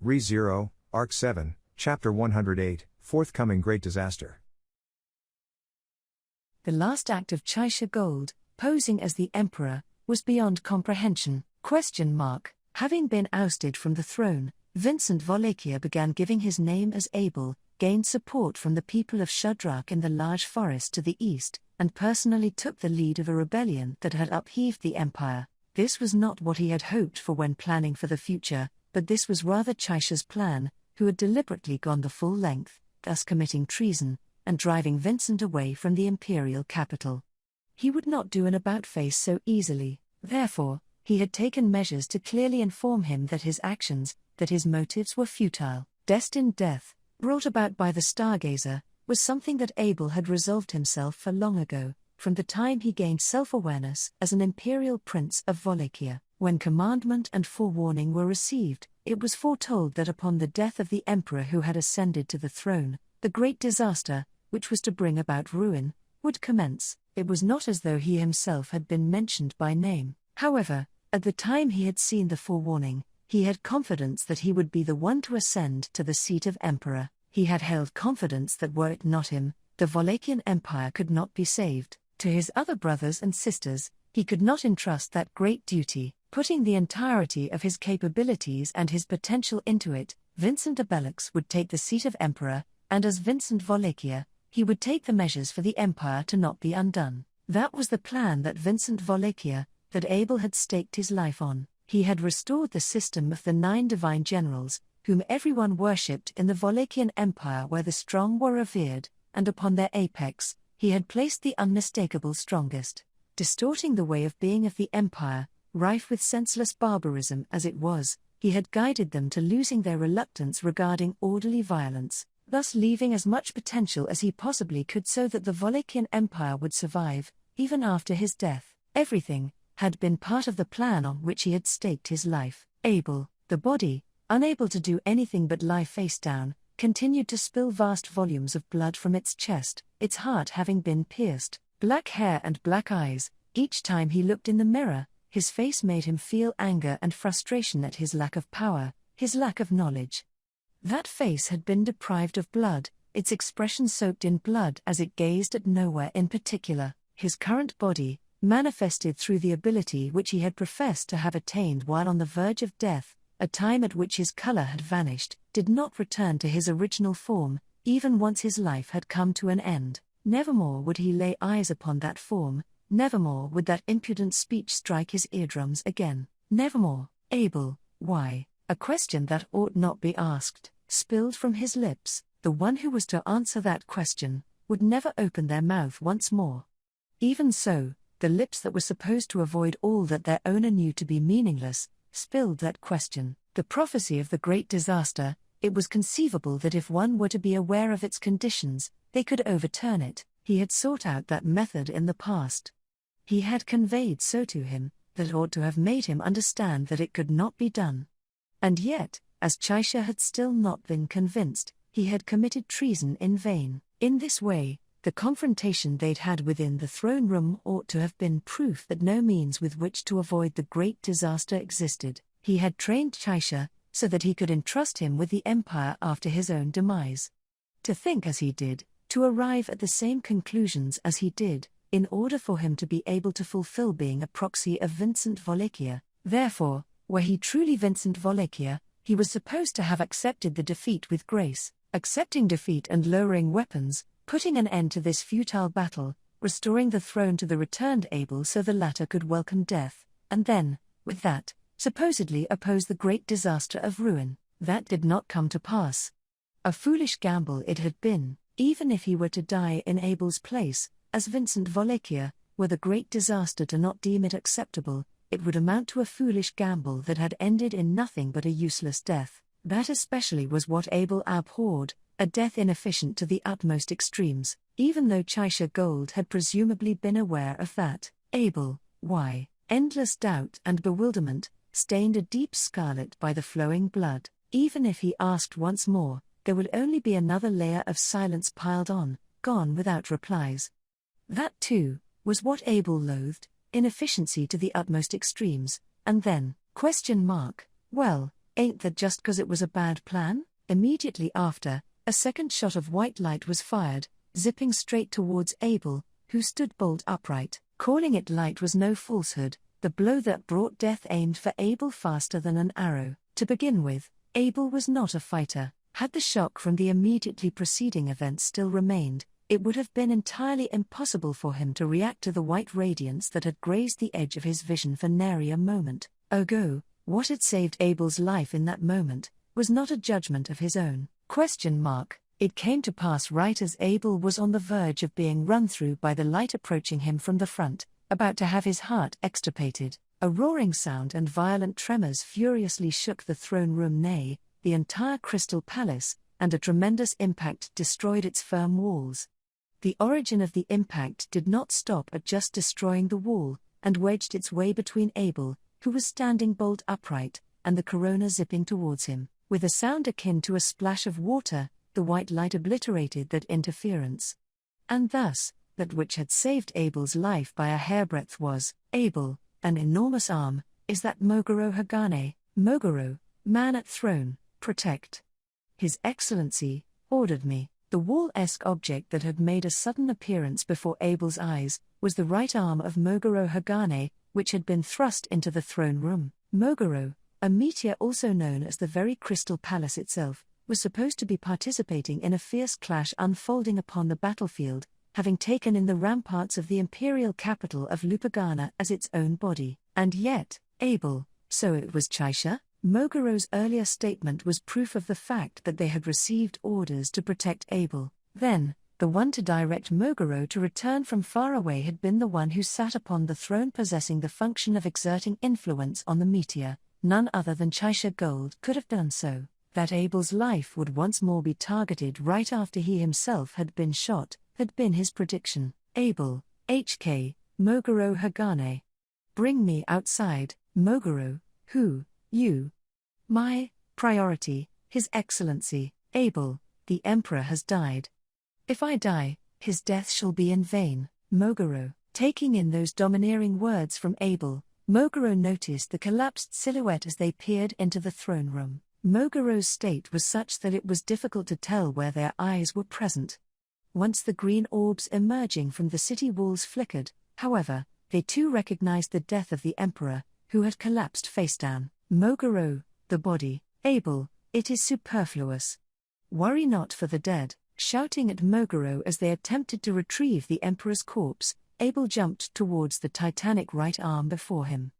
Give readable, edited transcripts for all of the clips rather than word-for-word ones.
Re-Zero, Arc 7, Chapter 108, Forthcoming Great Disaster. The last act of Chaisha Gold, posing as the emperor, was beyond comprehension. Having been ousted from the throne, Vincent Wallachia began giving his name as Abel, gained support from the people of Shudrak in the large forest to the east, and personally took the lead of a rebellion that had upheaved the empire. This was not what he had hoped for when planning for the future, but this was rather Chaisha's plan, who had deliberately gone the full length, thus committing treason, and driving Vincent away from the imperial capital. He would not do an about-face so easily, therefore, he had taken measures to clearly inform him that his actions, that his motives were futile. Destined death, brought about by the Stargazer, was something that Abel had resolved himself for long ago, from the time he gained self-awareness as an imperial prince of Wallachia. When commandment and forewarning were received, it was foretold that upon the death of the emperor who had ascended to the throne, the great disaster, which was to bring about ruin, would commence. It was not as though he himself had been mentioned by name. However, at the time he had seen the forewarning, he had confidence that he would be the one to ascend to the seat of emperor. He had held confidence that were it not him, the Wallachian Empire could not be saved. To his other brothers and sisters, he could not entrust that great duty. Putting the entirety of his capabilities and his potential into it, Vincent Abelix would take the seat of emperor, and as Vincent Wallachia, he would take the measures for the empire to not be undone. That was the plan that Vincent Wallachia, that Abel had staked his life on. He had restored the system of the 9 divine generals, whom everyone worshipped in the Wallachian Empire where the strong were revered, and upon their apex, he had placed the unmistakable strongest. Distorting the way of being of the empire, rife with senseless barbarism as it was, he had guided them to losing their reluctance regarding orderly violence, thus leaving as much potential as he possibly could so that the Wallachian Empire would survive, even after his death. Everything had been part of the plan on which he had staked his life. Abel, the body, unable to do anything but lie face down, continued to spill vast volumes of blood from its chest, its heart having been pierced. Black hair and black eyes, each time he looked in the mirror, his face made him feel anger and frustration at his lack of power, his lack of knowledge. That face had been deprived of blood, its expression soaked in blood as it gazed at nowhere in particular. His current body, manifested through the ability which he had professed to have attained while on the verge of death, a time at which his color had vanished, did not return to his original form, even once his life had come to an end. Nevermore would he lay eyes upon that form, nevermore would that impudent speech strike his eardrums again. Nevermore. Abel, why? A question that ought not be asked, spilled from his lips. The one who was to answer that question would never open their mouth once more. Even so, the lips that were supposed to avoid all that their owner knew to be meaningless, spilled that question. The prophecy of the great disaster, it was conceivable that if one were to be aware of its conditions, they could overturn it. He had sought out that method in the past. He had conveyed so to him, that ought to have made him understand that it could not be done. And yet, as Chaisha had still not been convinced, he had committed treason in vain. In this way, the confrontation they'd had within the throne room ought to have been proof that no means with which to avoid the great disaster existed. He had trained Chaisha, so that he could entrust him with the empire after his own demise. To think as he did, to arrive at the same conclusions as he did, in order for him to be able to fulfill being a proxy of Vincent Wallachia. Therefore, were he truly Vincent Wallachia, he was supposed to have accepted the defeat with grace, accepting defeat and lowering weapons, putting an end to this futile battle, restoring the throne to the returned Abel so the latter could welcome death, and then, with that, supposedly oppose the great disaster of ruin. That did not come to pass. A foolish gamble it had been, even if he were to die in Abel's place, as Vincent Wallachia, were the great disaster to not deem it acceptable, it would amount to a foolish gamble that had ended in nothing but a useless death. That especially was what Abel abhorred, a death inefficient to the utmost extremes, even though Chaisha Gold had presumably been aware of that. Abel, why? Endless doubt and bewilderment, stained a deep scarlet by the flowing blood. Even if he asked once more, there would only be another layer of silence piled on, gone without replies. That, too, was what Abel loathed, inefficiency to the utmost extremes, and then, ? Well, Ain't that just 'cause it was a bad plan? Immediately after, a second shot of white light was fired, zipping straight towards Abel, who stood bolt upright. Calling it light was no falsehood. The blow that brought death aimed for Abel faster than an arrow. To begin with, Abel was not a fighter. Had the shock from the immediately preceding events still remained, it would have been entirely impossible for him to react to the white radiance that had grazed the edge of his vision for nary a moment. Ergo, what had saved Abel's life in that moment was not a judgment of his own. It came to pass right as Abel was on the verge of being run through by the light approaching him from the front, about to have his heart extirpated. A roaring sound and violent tremors furiously shook the throne room, nay, the entire crystal palace, and a tremendous impact destroyed its firm walls. The origin of the impact did not stop at just destroying the wall, and wedged its way between Abel, who was standing bolt upright, and the corona zipping towards him. With a sound akin to a splash of water, the white light obliterated that interference. And thus, that which had saved Abel's life by a hairbreadth was, Abel, an enormous arm, is that Mogoro Hagane, Mogoro, man at throne, protect. His Excellency, ordered me. The wall-esque object that had made a sudden appearance before Abel's eyes, was the right arm of Mogoro Hagane, which had been thrust into the throne room. Mogoro, a meteor also known as the very crystal palace itself, was supposed to be participating in a fierce clash unfolding upon the battlefield, having taken in the ramparts of the imperial capital of Lupagana as its own body. And yet, Abel, so it was Chaisha? Mogoro's earlier statement was proof of the fact that they had received orders to protect Abel. Then, the one to direct Mogoro to return from far away had been the one who sat upon the throne possessing the function of exerting influence on the meteor. None other than Chaisha Gold could have done so. That Abel's life would once more be targeted right after he himself had been shot, had been his prediction. Abel, HK, Mogoro Hagane. Bring me outside, Mogoro, who, you. My priority, His Excellency, Abel, the Emperor has died. If I die, his death shall be in vain. Mogoro, taking in those domineering words from Abel, Mogoro noticed the collapsed silhouette as they peered into the throne room. Mogoro's state was such that it was difficult to tell where their eyes were present. Once the green orbs emerging from the city walls flickered, however, they too recognized the death of the Emperor, who had collapsed face down. Mogoro, the body. Abel, it is superfluous. Worry not for the dead. Shouting at Mogoro as they attempted to retrieve the Emperor's corpse, Abel jumped towards the titanic right arm before him.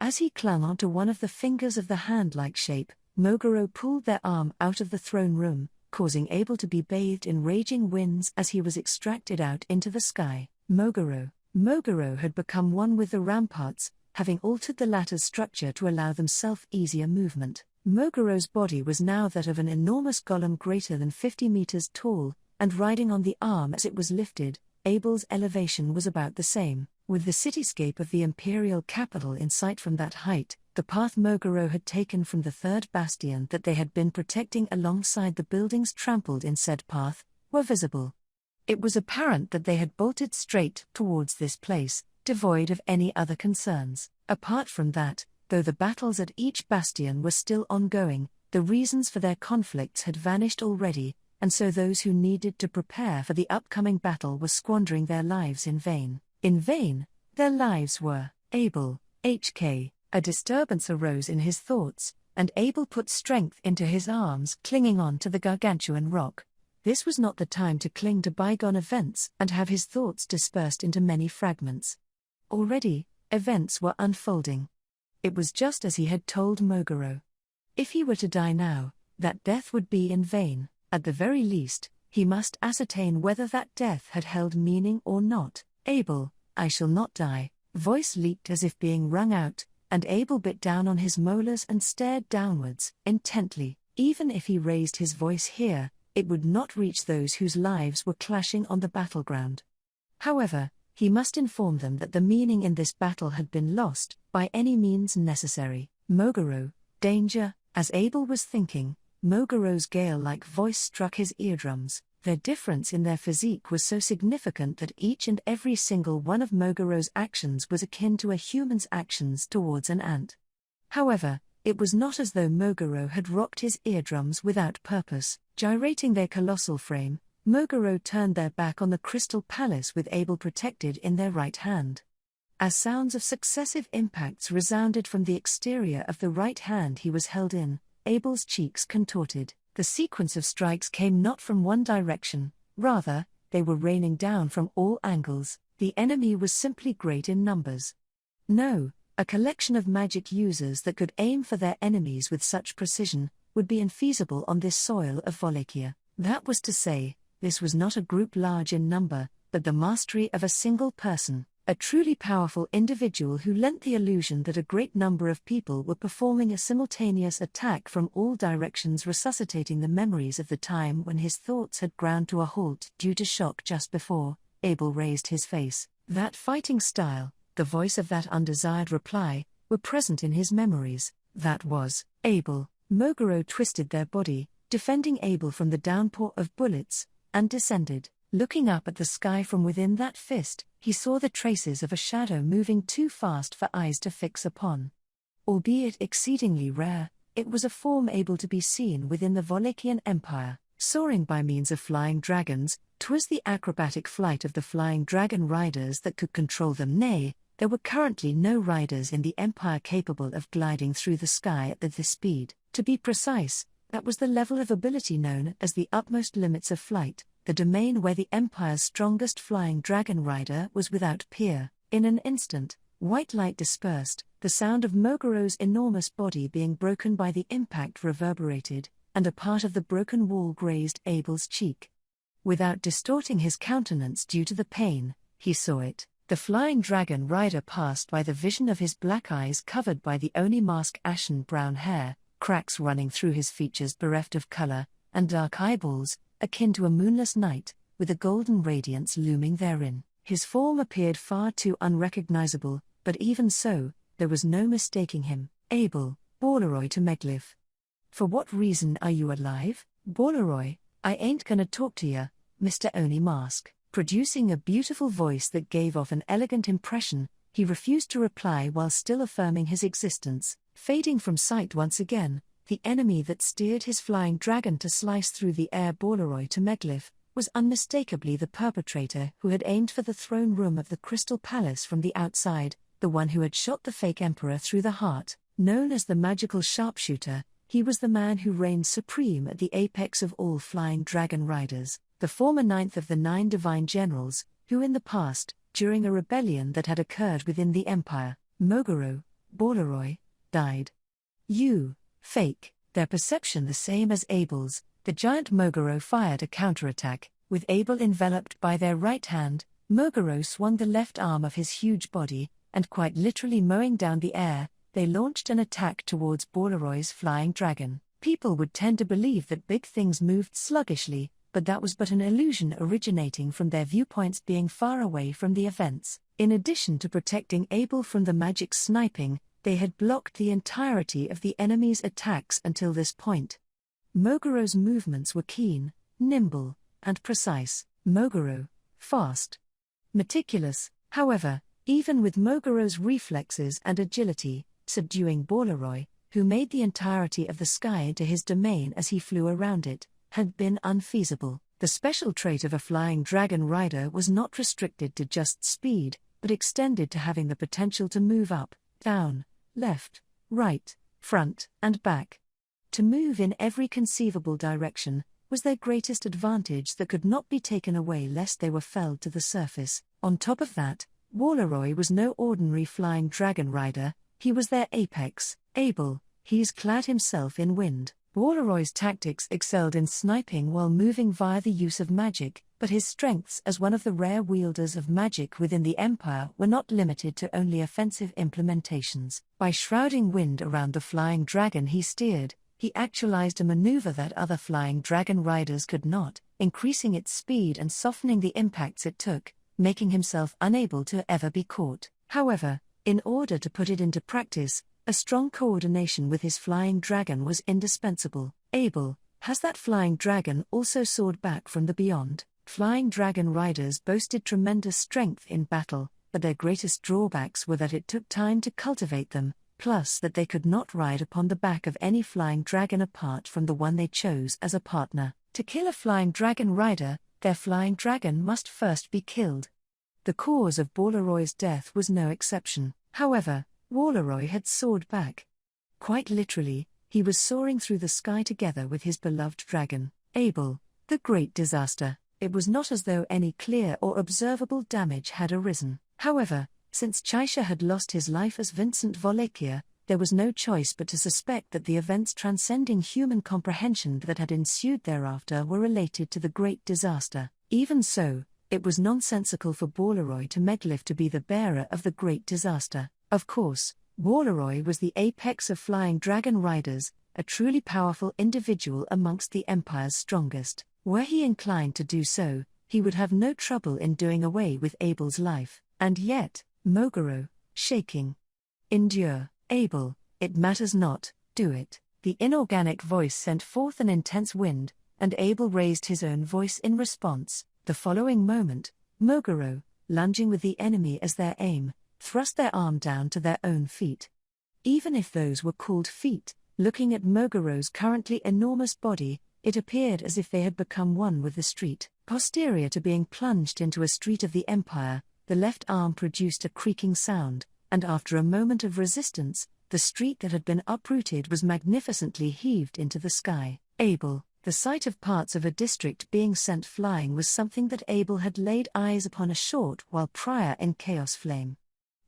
As he clung onto one of the fingers of the hand-like shape, Mogoro pulled their arm out of the throne room, causing Abel to be bathed in raging winds as he was extracted out into the sky. Mogoro had become one with the ramparts, having altered the latter's structure to allow themselves easier movement. Mogoro's body was now that of an enormous golem greater than 50 meters tall, and riding on the arm as it was lifted, Abel's elevation was about the same. With the cityscape of the imperial capital in sight from that height, the path Mogoro had taken from the third bastion that they had been protecting alongside the buildings trampled in said path, were visible. It was apparent that they had bolted straight towards this place, devoid of any other concerns. Apart from that, though the battles at each bastion were still ongoing, the reasons for their conflicts had vanished already, and so those who needed to prepare for the upcoming battle were squandering their lives in vain. In vain, their lives were. Abel, HK. A disturbance arose in his thoughts, and Abel put strength into his arms, clinging on to the gargantuan rock. This was not the time to cling to bygone events and have his thoughts dispersed into many fragments. Already, events were unfolding. It was just as he had told Mogoro. If he were to die now, that death would be in vain. At the very least, he must ascertain whether that death had held meaning or not. Abel, I shall not die. Voice leaped as if being wrung out, and Abel bit down on his molars and stared downwards, intently. Even if he raised his voice here, it would not reach those whose lives were clashing on the battleground. However, he must inform them that the meaning in this battle had been lost, by any means necessary. Mogoro, danger. As Abel was thinking, Mogoro's gale-like voice struck his eardrums. Their difference in their physique was so significant that each and every single one of Mogoro's actions was akin to a human's actions towards an ant. However, It was not as though Moguro had rocked his eardrums without purpose. Gyrating their colossal frame, Moguro turned their back on the Crystal Palace with Abel protected in their right hand. As sounds of successive impacts resounded from the exterior of the right hand he was held in, Abel's cheeks contorted. The sequence of strikes came not from one direction, rather, they were raining down from all angles. The enemy was simply great in numbers. No, a collection of magic users that could aim for their enemies with such precision would be infeasible on this soil of Wallachia. That was to say, this was not a group large in number, but the mastery of a single person, a truly powerful individual who lent the illusion that a great number of people were performing a simultaneous attack from all directions, resuscitating the memories of the time when his thoughts had ground to a halt due to shock just before Abel raised his face. That fighting style, the voice of that undesired reply, were present in his memories. That was Abel. Moguro twisted their body, defending Abel from the downpour of bullets, and descended. Looking up at the sky from within that fist, he saw the traces of a shadow moving too fast for eyes to fix upon. Albeit exceedingly rare, it was a form able to be seen within the Wallachian Empire, soaring by means of flying dragons. 'Twas the acrobatic flight of the flying dragon riders that could control them. Nay, there were currently no riders in the Empire capable of gliding through the sky at this speed. To be precise, that was the level of ability known as the utmost limits of flight, the domain where the Empire's strongest flying dragon rider was without peer. In an instant, white light dispersed, the sound of Moguro's enormous body being broken by the impact reverberated, and a part of the broken wall grazed Abel's cheek. Without distorting his countenance due to the pain, he saw it. The flying dragon rider passed by the vision of his black eyes covered by the Oni mask, ashen brown hair, cracks running through his features bereft of color, and dark eyeballs, akin to a moonless night, with a golden radiance looming therein. His form appeared far too unrecognizable, but even so, there was no mistaking him. Abel, Borleroy to Meglif. For what reason are you alive, Borleroy? I ain't gonna talk to ya, Mr. Oni Mask. Producing a beautiful voice that gave off an elegant impression, he refused to reply while still affirming his existence. Fading from sight once again, the enemy that steered his flying dragon to slice through the air, Borleroy to Meglif, was unmistakably the perpetrator who had aimed for the throne room of the Crystal Palace from the outside, the one who had shot the fake emperor through the heart. Known as the magical sharpshooter, he was the man who reigned supreme at the apex of all flying dragon riders, the former ninth of the 9 divine generals, who in the past, during a rebellion that had occurred within the empire, Moguro, Borleroy, died. You, fake. Their perception the same as Abel's, the giant Moguro fired a counterattack. With Abel enveloped by their right hand, Moguro swung the left arm of his huge body, and quite literally mowing down the air, they launched an attack towards Borleroy's flying dragon. People would tend to believe that big things moved sluggishly, but that was but an illusion originating from their viewpoints being far away from the events. In addition to protecting Abel from the magic sniping, they had blocked the entirety of the enemy's attacks until this point. Moguro's movements were keen, nimble, and precise. Moguro, fast, meticulous. However, even with Moguro's reflexes and agility, subduing Borleroy, who made the entirety of the sky into his domain as he flew around it, had been unfeasible. The special trait of a flying dragon rider was not restricted to just speed, but extended to having the potential to move up, down, left, right, front, and back. To move in every conceivable direction was their greatest advantage that could not be taken away lest they were felled to the surface. On top of that, Borleroy was no ordinary flying dragon rider, he was their apex. Abel, he's clad himself in wind. Borleroy's tactics excelled in sniping while moving via the use of magic, but his strengths as one of the rare wielders of magic within the Empire were not limited to only offensive implementations. By shrouding wind around the flying dragon he steered, he actualized a maneuver that other flying dragon riders could not, increasing its speed and softening the impacts it took, making himself unable to ever be caught. However, in order to put it into practice, a strong coordination with his flying dragon was indispensable. Abel, has that flying dragon also soared back from the beyond? Flying dragon riders boasted tremendous strength in battle, but their greatest drawbacks were that it took time to cultivate them, plus that they could not ride upon the back of any flying dragon apart from the one they chose as a partner. To kill a flying dragon rider, their flying dragon must first be killed. The cause of Bolaroy's death was no exception. However, Bolaroy had soared back. Quite literally, he was soaring through the sky together with his beloved dragon, Abel, the great disaster. It was not as though any clear or observable damage had arisen. However, since Chaisha had lost his life as Vincent Volacchia, there was no choice but to suspect that the events transcending human comprehension that had ensued thereafter were related to the great disaster. Even so, it was nonsensical for Bolaroy to Megliff to be the bearer of the great disaster. Of course, Bolaroy was the apex of flying dragon riders, a truly powerful individual amongst the Empire's strongest. Were he inclined to do so, he would have no trouble in doing away with Abel's life. And yet, Moguro, shaking. Endure, Abel, it matters not, do it. The inorganic voice sent forth an intense wind, and Abel raised his own voice in response. The following moment, Moguro, lunging with the enemy as their aim, thrust their arm down to their own feet. Even if those were called feet, looking at Moguro's currently enormous body, it appeared as if they had become one with the street. Posterior to being plunged into a street of the Empire, the left arm produced a creaking sound, and after a moment of resistance, the street that had been uprooted was magnificently heaved into the sky. Abel, the sight of parts of a district being sent flying was something that Abel had laid eyes upon a short while prior in Chaos Flame.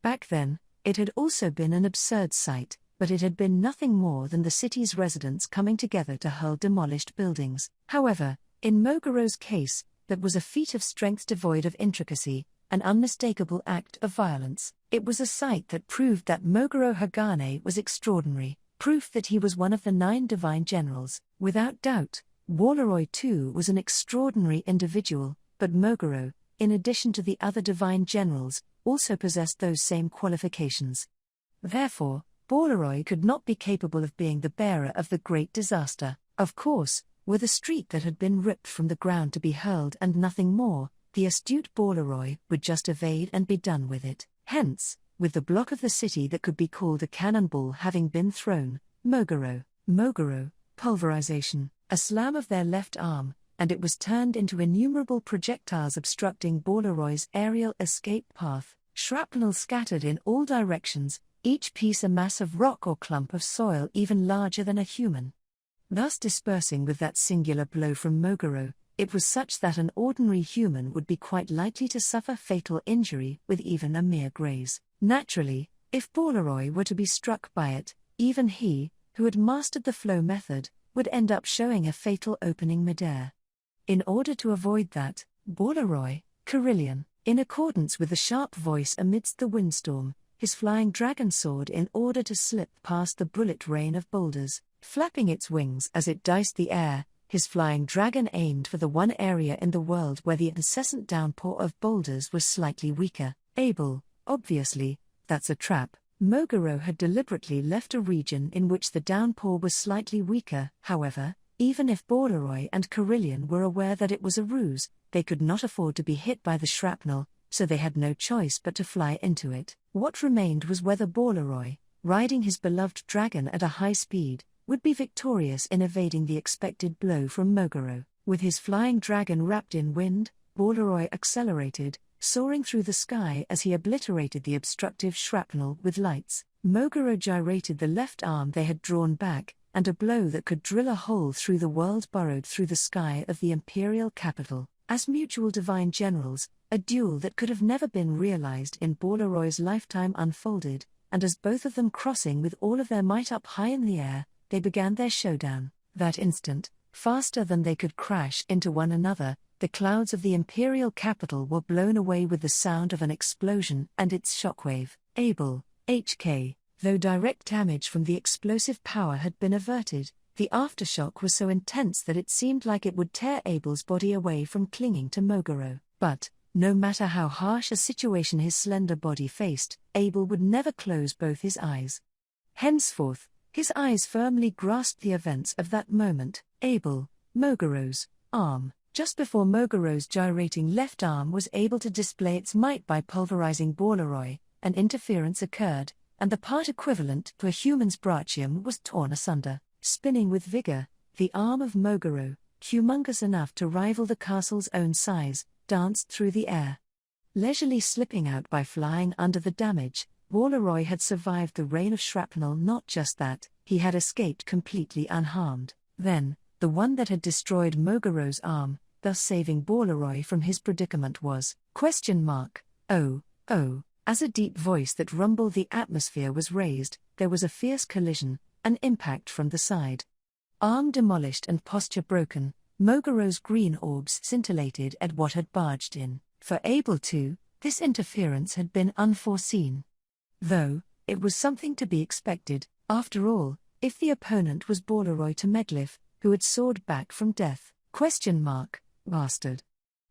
Back then, it had also been an absurd sight, but it had been nothing more than the city's residents coming together to hurl demolished buildings. However, in Moguro's case, that was a feat of strength devoid of intricacy, an unmistakable act of violence. It was a sight that proved that Moguro Hagane was extraordinary, proof that he was one of the 9 divine generals. Without doubt, Bolaroy too was an extraordinary individual, but Moguro, in addition to the other divine generals, also possessed those same qualifications. Therefore, Bolaroy could not be capable of being the bearer of the great disaster. Of course, were the street that had been ripped from the ground to be hurled and nothing more, the astute Bolaroy would just evade and be done with it. Hence, with the block of the city that could be called a cannonball having been thrown, Moguro, pulverization, a slam of their left arm, and it was turned into innumerable projectiles obstructing Bolaroy's aerial escape path, shrapnel scattered in all directions, each piece a mass of rock or clump of soil even larger than a human. Thus dispersing with that singular blow from Moguro, it was such that an ordinary human would be quite likely to suffer fatal injury with even a mere graze. Naturally, if Bolaroy were to be struck by it, even he, who had mastered the flow method, would end up showing a fatal opening midair. In order to avoid that, Bolaroy, Carillion, in accordance with the sharp voice amidst the windstorm, his flying dragon soared in order to slip past the bullet rain of boulders, flapping its wings as it diced the air. His flying dragon aimed for the one area in the world where the incessant downpour of boulders was slightly weaker. Abel, obviously, that's a trap. Moguro had deliberately left a region in which the downpour was slightly weaker. However, even if Bolaroy and Carillion were aware that it was a ruse, they could not afford to be hit by the shrapnel, so they had no choice but to fly into it. What remained was whether Bolaroy, riding his beloved dragon at a high speed, would be victorious in evading the expected blow from Moguro. With his flying dragon wrapped in wind, Bolaroy accelerated, soaring through the sky as he obliterated the obstructive shrapnel with lights. Moguro gyrated the left arm they had drawn back, and a blow that could drill a hole through the world burrowed through the sky of the imperial capital. As mutual divine generals, a duel that could have never been realized in Bolaroy's lifetime unfolded, and as both of them crossing with all of their might up high in the air, they began their showdown. That instant, faster than they could crash into one another, the clouds of the imperial capital were blown away with the sound of an explosion and its shockwave. Abel, HK, though direct damage from the explosive power had been averted, the aftershock was so intense that it seemed like it would tear Abel's body away from clinging to Moguro. But, no matter how harsh a situation his slender body faced, Abel would never close both his eyes. Henceforth, his eyes firmly grasped the events of that moment. Abel, Moguro's arm. Just before Moguro's gyrating left arm was able to display its might by pulverizing Bolaroy, an interference occurred. and the part equivalent to a human's brachium was torn asunder. Spinning with vigor, the arm of Mogoro, humongous enough to rival the castle's own size, danced through the air. Leisurely slipping out by flying under the damage, Walleroy had survived the rain of shrapnel. Not just that, he had escaped completely unharmed. Then, the one that had destroyed Mogoro's arm, thus saving Walleroy from his predicament was, ? Oh. As a deep voice that rumbled the atmosphere was raised, there was a fierce collision, an impact from the side. Arm demolished and posture broken, Mogoro's green orbs scintillated at what had barged in. For Abel too, this interference had been unforeseen. Though, it was something to be expected, after all, if the opponent was Walleroy to Medliff, who had soared back from death. ? Bastard.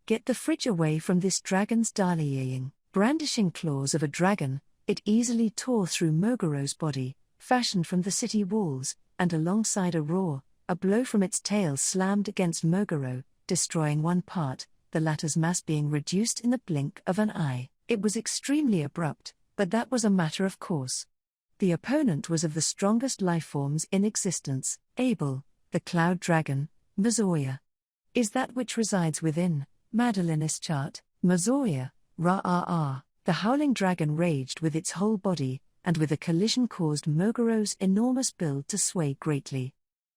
Get the fridge away from this dragon's dallying. Brandishing claws of a dragon, it easily tore through Mogoro's body, fashioned from the city walls, and alongside a roar, a blow from its tail slammed against Mogoro, destroying one part, the latter's mass being reduced in the blink of an eye. It was extremely abrupt, but that was a matter of course. The opponent was of the strongest lifeforms in existence, Abel, the cloud dragon, Mazoya. Is that which resides within Madeline's chart, Mazoya, Ra-ah-ah. The howling dragon raged with its whole body, and with a collision caused Mogoro's enormous build to sway greatly.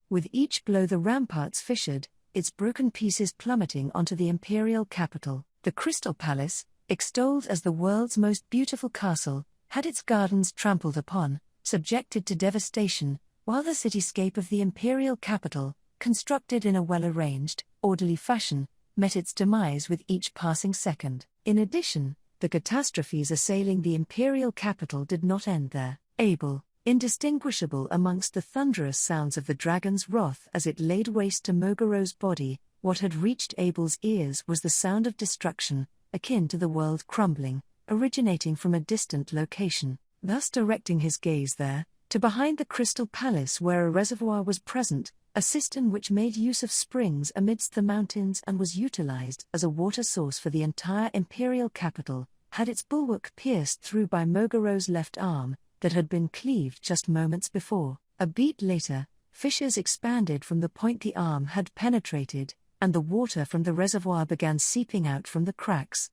With each blow the ramparts fissured, its broken pieces plummeting onto the imperial capital. The Crystal Palace, extolled as the world's most beautiful castle, had its gardens trampled upon, subjected to devastation, while the cityscape of the imperial capital, constructed in a well-arranged, orderly fashion, met its demise with each passing second. In addition, the catastrophes assailing the imperial capital did not end there. Abel, indistinguishable amongst the thunderous sounds of the dragon's wrath as it laid waste to Mogoro's body, what had reached Abel's ears was the sound of destruction, akin to the world crumbling, originating from a distant location. Thus directing his gaze there, to behind the Crystal Palace where a reservoir was present, a cistern which made use of springs amidst the mountains and was utilized as a water source for the entire imperial capital, had its bulwark pierced through by Mogoro's left arm, that had been cleaved just moments before. A beat later, fissures expanded from the point the arm had penetrated, and the water from the reservoir began seeping out from the cracks.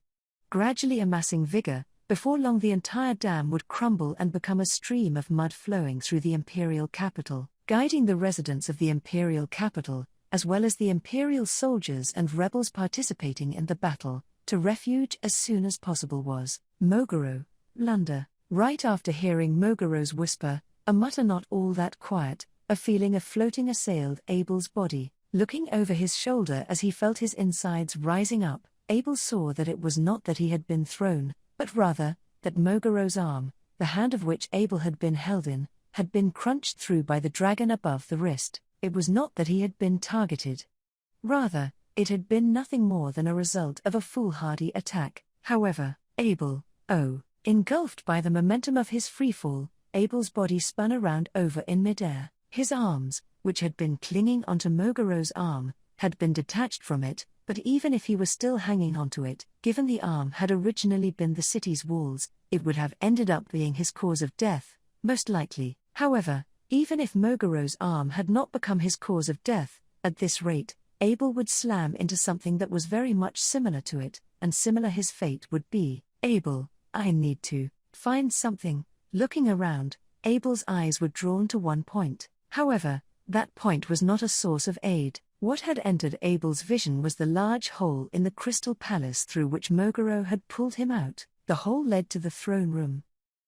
Gradually amassing vigor, before long the entire dam would crumble and become a stream of mud flowing through the imperial capital, guiding the residents of the imperial capital, as well as the imperial soldiers and rebels participating in the battle, to refuge as soon as possible. Was Mogoro, blunder. Right after hearing Mogoro's whisper, a mutter not all that quiet, a feeling of floating assailed Abel's body. Looking over his shoulder as he felt his insides rising up, Abel saw that it was not that he had been thrown, but rather, that Mogoro's arm, the hand of which Abel had been held in, had been crunched through by the dragon above the wrist. It was not that he had been targeted. Rather, it had been nothing more than a result of a foolhardy attack. However, Abel, engulfed by the momentum of his freefall, Abel's body spun around over in midair. His arms, which had been clinging onto Mogoro's arm, had been detached from it, but even if he was still hanging onto it, given the arm had originally been the city's walls, it would have ended up being his cause of death, most likely. However, even if Mogoro's arm had not become his cause of death, at this rate, Abel would slam into something that was very much similar to it, and similar his fate would be. Abel, I need to find something. Looking around, Abel's eyes were drawn to one point. However, that point was not a source of aid. What had entered Abel's vision was the large hole in the Crystal Palace through which Mogoro had pulled him out. The hole led to the throne room.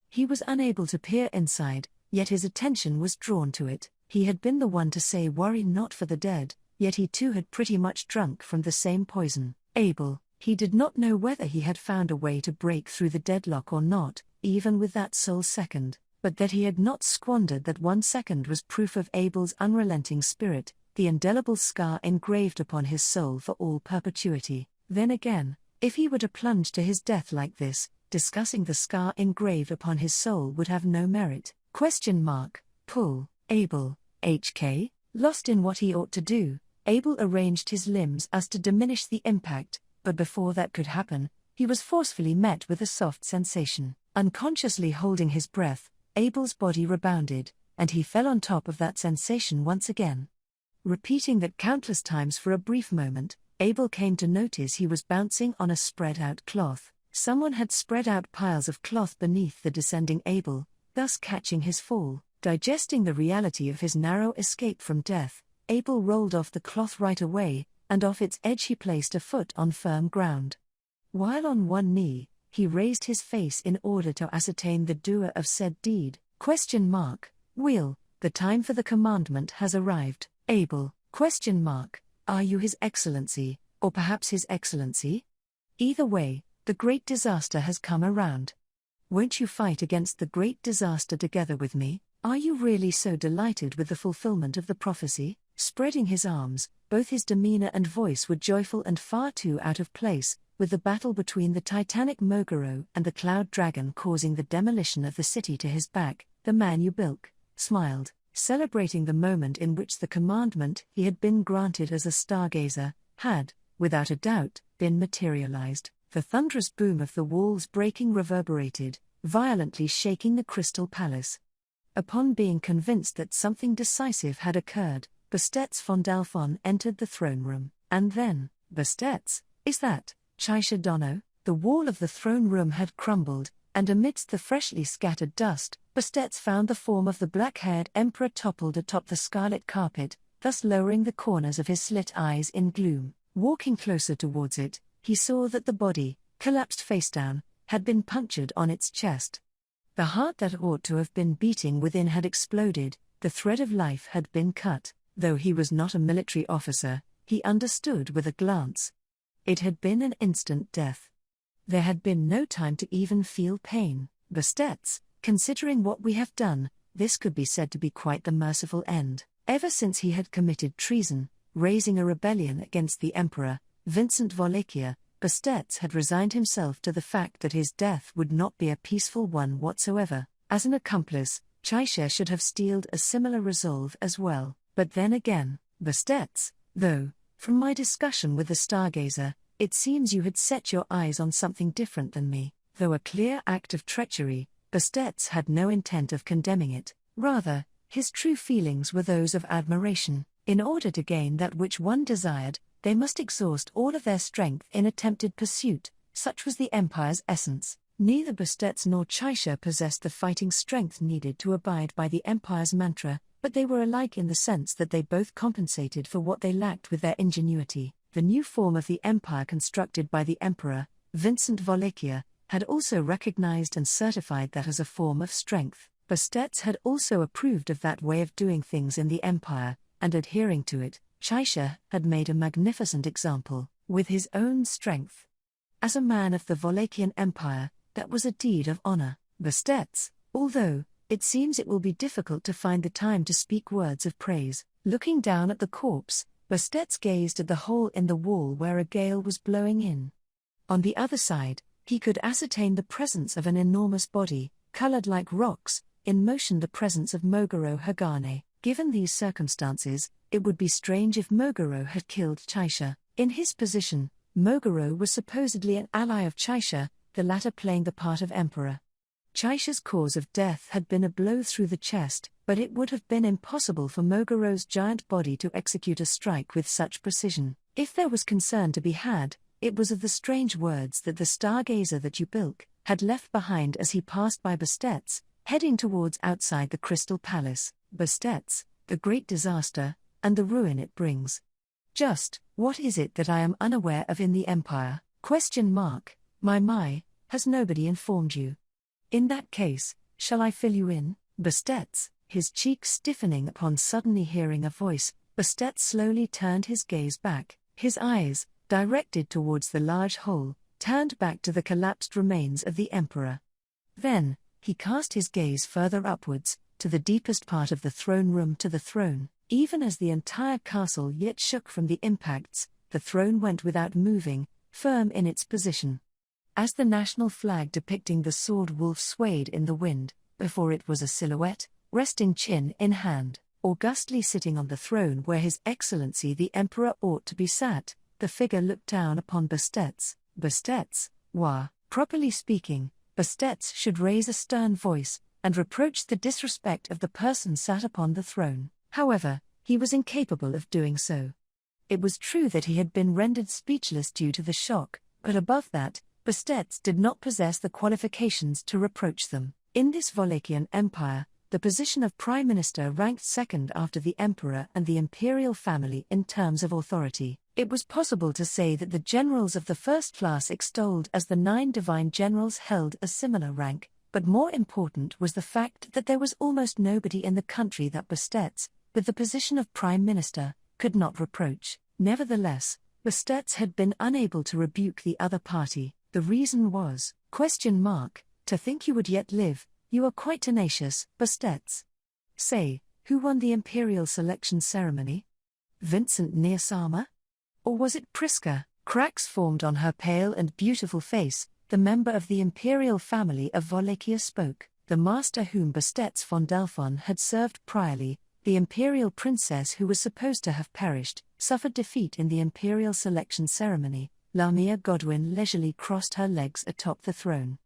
He was unable to peer inside, yet his attention was drawn to it. He had been the one to say worry not for the dead, yet he too had pretty much drunk from the same poison. Abel, he did not know whether he had found a way to break through the deadlock or not, even with that sole second, but that he had not squandered that 1 second was proof of Abel's unrelenting spirit, the indelible scar engraved upon his soul for all perpetuity. Then again, if he were to plunge to his death like this, discussing the scar engraved upon his soul would have no merit. Pull. Abel, HK? Lost in what he ought to do, Abel arranged his limbs as to diminish the impact, but before that could happen, he was forcefully met with a soft sensation. Unconsciously holding his breath, Abel's body rebounded, and he fell on top of that sensation once again. Repeating that countless times for a brief moment, Abel came to notice he was bouncing on a spread-out cloth. Someone had spread out piles of cloth beneath the descending Abel, thus catching his fall. Digesting the reality of his narrow escape from death, Abel rolled off the cloth right away, and off its edge he placed a foot on firm ground. While on one knee, he raised his face in order to ascertain the doer of said deed. Wheel, the time for the commandment has arrived. Abel, are you His Excellency, or perhaps His Excellency? Either way, the great disaster has come around. Won't you fight against the great disaster together with me? Are you really so delighted with the fulfillment of the prophecy? Spreading his arms, both his demeanor and voice were joyful and far too out of place, with the battle between the titanic Moguro and the cloud dragon causing the demolition of the city to his back. The man Ubilk smiled, celebrating the moment in which the commandment he had been granted as a stargazer had, without a doubt, been materialized. The thunderous boom of the walls breaking reverberated, violently shaking the crystal palace. Upon being convinced that something decisive had occurred, Bastetz von Dalphon entered the throne room, and then, Bastetz, is that, Chaisha Dono? The wall of the throne room had crumbled, and amidst the freshly scattered dust, Bastetz found the form of the black-haired emperor toppled atop the scarlet carpet, thus lowering the corners of his slit eyes in gloom. Walking closer towards it, he saw that the body, collapsed face down, had been punctured on its chest. The heart that ought to have been beating within had exploded, the thread of life had been cut. Though he was not a military officer, he understood with a glance. It had been an instant death. There had been no time to even feel pain. Bastetz, considering what we have done, this could be said to be quite the merciful end. Ever since he had committed treason, raising a rebellion against the emperor, Vincent Wallachia, Bastetz had resigned himself to the fact that his death would not be a peaceful one whatsoever. As an accomplice, Chaisha should have steeled a similar resolve as well. But then again, Bastetz, though, from my discussion with the stargazer, it seems you had set your eyes on something different than me. Though a clear act of treachery, Bastetz had no intent of condemning it. Rather, his true feelings were those of admiration. In order to gain that which one desired, they must exhaust all of their strength in attempted pursuit. Such was the empire's essence. Neither Bastetz nor Chaisha possessed the fighting strength needed to abide by the empire's mantra, but they were alike in the sense that they both compensated for what they lacked with their ingenuity. The new form of the empire constructed by the emperor, Vincent Wallachia, had also recognized and certified that as a form of strength. Bastetz had also approved of that way of doing things in the empire, and adhering to it, Chaisha had made a magnificent example, with his own strength. As a man of the Wallachian Empire, that was a deed of honor. Bastetz, although, it seems it will be difficult to find the time to speak words of praise. Looking down at the corpse, Bastetz gazed at the hole in the wall where a gale was blowing in. On the other side, he could ascertain the presence of an enormous body, colored like rocks, in motion, the presence of Moguro Hagane. Given these circumstances, it would be strange if Moguro had killed Chaisha. In his position, Moguro was supposedly an ally of Chaisha, the latter playing the part of emperor. Chaisha's cause of death had been a blow through the chest, but it would have been impossible for Moguro's giant body to execute a strike with such precision. If there was concern to be had, it was of the strange words that the stargazer that Ubilk had left behind as he passed by Bastetz, heading towards outside the Crystal Palace. Bastetz, the great disaster, and the ruin it brings. Just, what is it that I am unaware of in the Empire? My, has nobody informed you? In that case, shall I fill you in? Bastetz, his cheeks stiffening upon suddenly hearing a voice, Bastetz slowly turned his gaze back, his eyes, directed towards the large hole, turned back to the collapsed remains of the emperor. Then, he cast his gaze further upwards, to the deepest part of the throne room, to the throne. Even as the entire castle yet shook from the impacts, the throne went without moving, firm in its position. As the national flag depicting the sword wolf swayed in the wind, before it was a silhouette, resting chin in hand, augustly sitting on the throne where His Excellency the Emperor ought to be sat, the figure looked down upon Bastetz. Properly speaking, Bastetz should raise a stern voice, and reproached the disrespect of the person sat upon the throne. However, he was incapable of doing so. It was true that he had been rendered speechless due to the shock, but above that, Bastetts did not possess the qualifications to reproach them. In this Wallachian Empire, the position of Prime Minister ranked second after the Emperor and the imperial family in terms of authority. It was possible to say that the generals of the first class extolled as the 9 divine generals held a similar rank, but more important was the fact that there was almost nobody in the country that Bastetts, with the position of Prime Minister, could not reproach. Nevertheless, Bastetts had been unable to rebuke the other party. The reason was, "To think you would yet live, you are quite tenacious, Bastetts. Say, who won the imperial selection ceremony? Vincent Nearsama? Or was it Priska?" Cracks formed on her pale and beautiful face. The member of the imperial family of Wallachia spoke. The master whom Bastetts von Delphon had served priorly, the imperial princess who was supposed to have perished, suffered defeat in the imperial selection ceremony. Lamia Godwin leisurely crossed her legs atop the throne.